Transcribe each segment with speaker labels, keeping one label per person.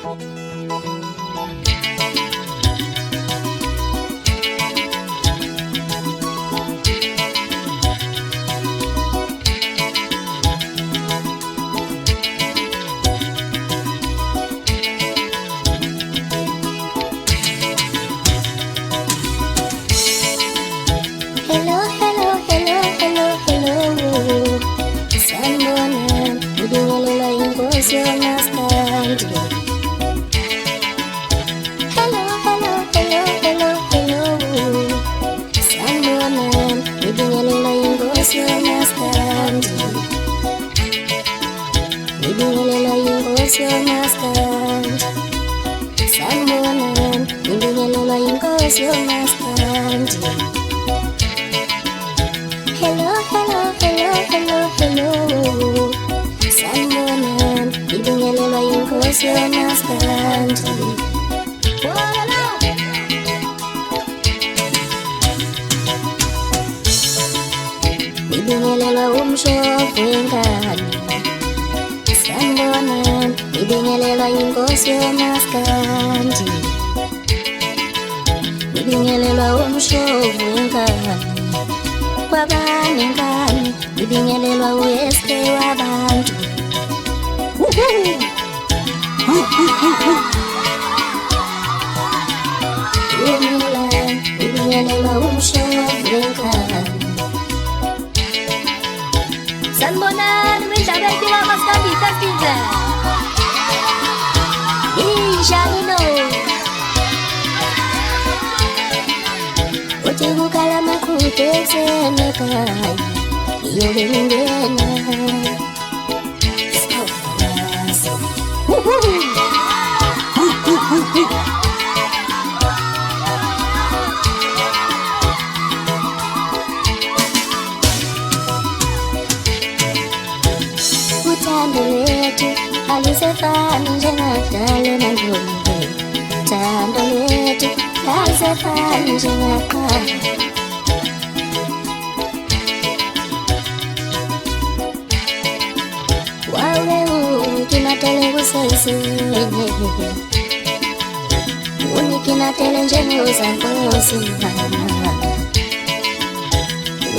Speaker 1: Hello, hello, hello, hello, hello. Sanibonani, ngibingelela inkosi yomastandi. Hello, hello, hello, hello, hello. Sanibonani, ngibingelela inkosi yomastandi. Ngibingelela inkosi yomastandi. Sanibonani, ngibingelela inkosi yomastandi. Hello, hello, hello, hello, hello. Sanibonani, ngibingelela inkosi yomastandi. Ngibingelela umshophi wengane. Sanibonani, ngibingelela inkosi yomastandi. Ngibingelela umshophi wengane. Kwabani ngani, ngibingelelwa u-SK wabantu. Ngibingelelwa umshophi wengane.
Speaker 2: Sanibonani, Mthandeni wamasandi festival.
Speaker 1: Injalo uthi kukhala makhuthe ekuseni ekhaya ngiyobe ngingena. Uthando lwethu alisefani njengadala emandulo. Uthando lwethu alisefani njengaqala. Wawe unikinatele kusesenye, unikinatele njengozankosi mama,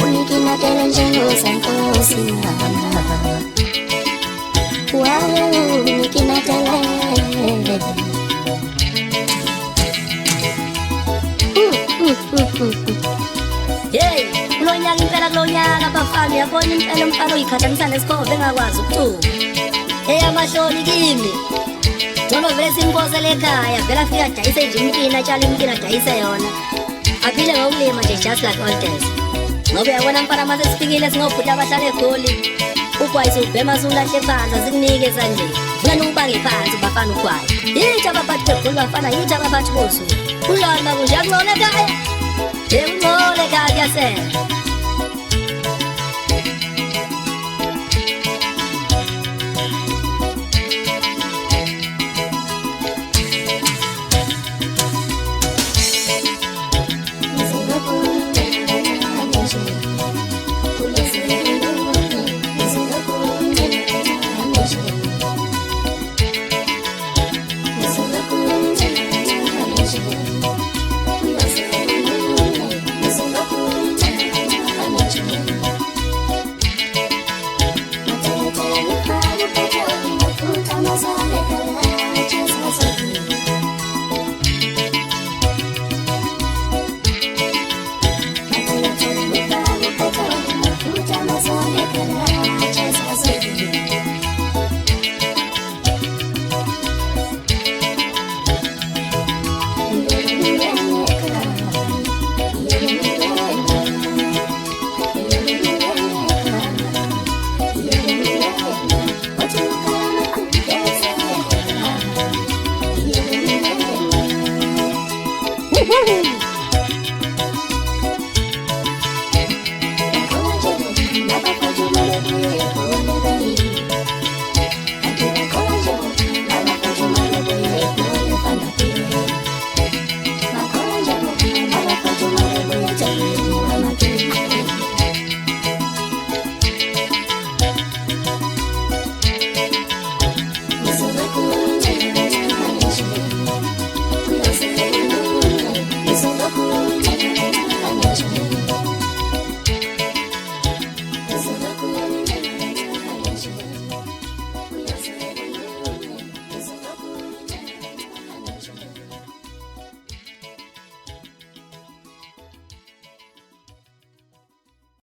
Speaker 1: unikinatele njengozankosi mama. Wawe unikinatele.
Speaker 2: Hey, kulonyaka impela kulonyaka bafana uyabona impela umfana uyikhathamisa nesikhobe engakwazi ukuthuma. Eyamahloni kimi. Noma vele simphosele ekhaya, vele afika adayise nje imkini, atshale imkini adayise yona. Aphile ngokulima nje just like all days. Ngoba uyabona mfana mase sifikile singobhuti abahlala eGoli. Ugwayi ubhema sulahle phansi asikunike esandleni. Funa ukubange phansi bafana ugwayi. Yithi abaphathi beGoli bafana, yithi abaphathi bosu. Ulona kunje akungona ekhaya. Ngicole ekhaya kuyasela.